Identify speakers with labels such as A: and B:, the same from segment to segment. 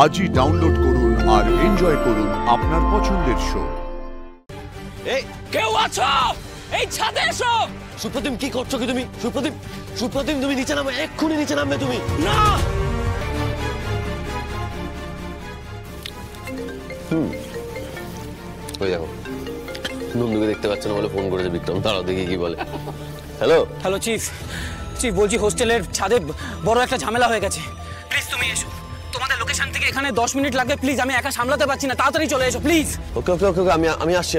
A: আজই ডাউনলোড করুন আর এনজয় করুন আপনার পছন্দের শো।
B: এই কেউ আছো? এই ছাদে এসো। সুপ্রতিম কি করছো কি তুমি? সুপ্রতিম তুমি নিচে নামো, এক্ষুনি নিচে নামবে তুমি। না ওই দেখো নন্দুকে দেখতে পাচ্ছ না বলে ফোন করেছে বিক্রম, দাঁড়াও দেখি কি বলে। হ্যালো
C: চিফ বলছি হোস্টেলের ছাদে বড় একটা ঝামেলা হয়ে গেছে, প্লিজ তুমি এসো। তোমাদের লোকেশন থেকে এখানে 10 মিনিট লাগবে, প্লিজ আমি একা সামলাতে পারছি না, তাড়াতাড়ি চলে এসো প্লিজ।
B: ওকে আমি আসছি।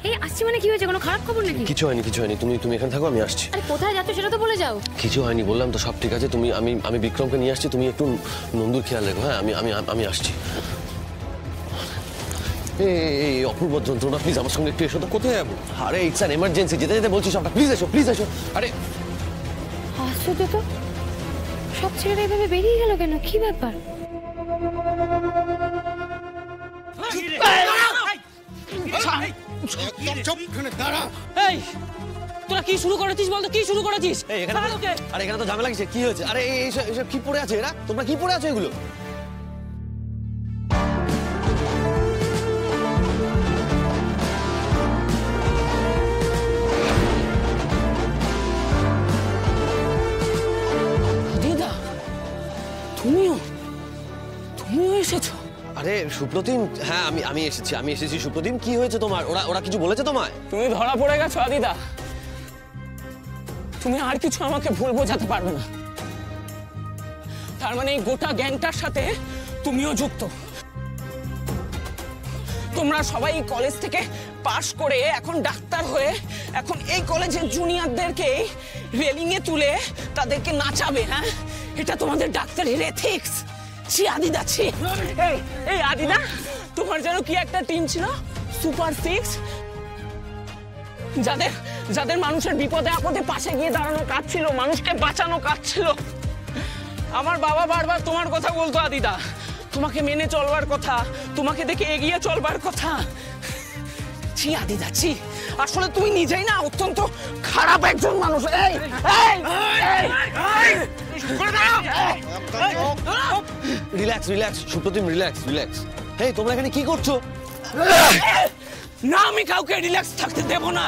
D: এই আসছি মানে কি হয়েছে? কোনো খারাপ খবর নাকি?
B: কিছু হয়নি তুমি এখানে থাকো, আমি আসছি।
D: আরে কোথায় যাচ্ছ সেটা তো বলে যাও।
B: কিছু হয়নি বললাম তো, সব ঠিক আছে। আমি বিক্রমকে নিয়ে আসছি, তুমি একটু নন্দুর খেয়াল রেখো। হ্যাঁ আমি আসছি। এই অপূর্ব যন্ত্রণা, প্লিজ আমার সঙ্গে একটু এসো তো। কোথায় যাবো? আরে ইটস অ্যান এমার্জেন্সি, যেতে বলছি সবটা, প্লিজ এসো। আরে
D: আশ্চর্য তো, সব ছেলেরা এভাবে বেরিয়ে গেল কেন? কি ব্যাপার?
C: এই তোরা কি শুরু করেছিস বলতো, কি শুরু করেছিস?
B: এখানে তো ঝামেলা লাগছে, কি হয়েছে? আরে এইসব কি পড়ে আছে এরা? তোমরা কি পড়ে আছো এগুলো?
C: দিদা তুমিও এসেছো?
B: আরে সুপ্রতিম, হ্যাঁ আমি এসেছি সুপ্রতিম। কি হয়েছে তোমার? ওরা কিছু বলেছে তোমায়?
C: তুমি ধরা পড়ে গেছো আদিদা, তুমি আর কিছু আমাকে ভুল বোঝাতে পারবে না। তার মানে এই গোটা গ্যাংটার সাথে তুমিও যুক্ত। তোমরা সবাই কলেজ থেকে পাশ করে এখন ডাক্তার হয়ে এখন এই কলেজের জুনিয়রদেরকে রেলিং এ তুলে তাদেরকে নাচাবে। হ্যাঁ, এটা তোমাদের ডাক্তারের এথিক্স। ছি আদিদা, ছি। এই আদিদা, তোমার যেন কি একটা টিম ছিল, সুপার 6, যাদের মানুষের বিপদে আপদে পাশে গিয়ে দাঁড়ানো কাজ ছিল, মানুষকে বাঁচানো কাজ ছিল। আমার বাবা বারবার তোমার কথা বলতো আদিদা, তোমাকে মেনে চলবার কথা, তোমাকে দেখে এগিয়ে চলবার কথা। ছি আদিদা, ছি। আসলে তুমি নিজেই না অত্যন্ত খারাপ একজন মানুষ।
B: Relax Supratim, relax. হেই তোমরা এখানে কি করছো?
C: না, আমি কাউকে রিল্যাক্স থাকতে দেব না।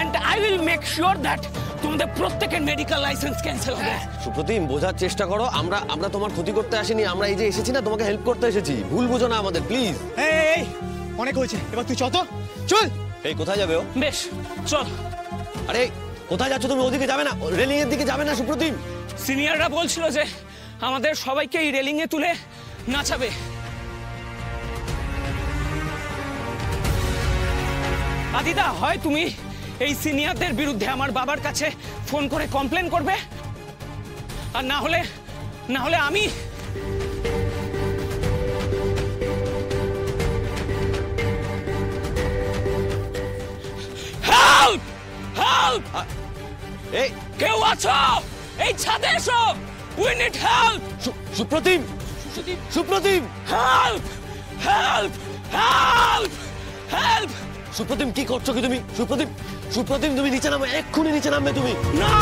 C: And I will make sure that তোমাদের প্রত্যেকের মেডিকেল লাইসেন্স ক্যান্সেল হবে।
B: সুপ্রতিম বোঝার চেষ্টা করো, আমরা তোমার ক্ষতি করতে আসিনি, আমরা এই যে এসেছি না তোমাকে হেল্প করতে এসেছি। ভুল বুঝো না আমাদের, প্লিজ।
E: এই অনেক হয়েছে, এবার তুই চল।
B: এই কোথায় যাবে ও?
C: বেশ চল।
B: আরে কোথায় যাচ্ছ তুমি? ওদিকে যাবে না, রেলিং এর দিকে যাবে না সুপ্রতিম।
C: সিনিয়ররা বলছিল যে আমাদের সবাইকে এই রেলিং এ তুলে নাচাবে। আদিদা, হয় তুমি এই সিনিয়রদের বিরুদ্ধে আমার বাবার কাছে ফোন করে কমপ্লেন করবে, আর না হলে আমি হেল্প!
B: এই
C: কেউ আছো? এই ছাদে এসো, we need help.
B: Supratim
C: help!
B: Supratim কি করছো কি তুমি? সুপ্রতিম তুমি নিচে নামো, এক্ষুনি নিচে নামবে তুমি।
C: না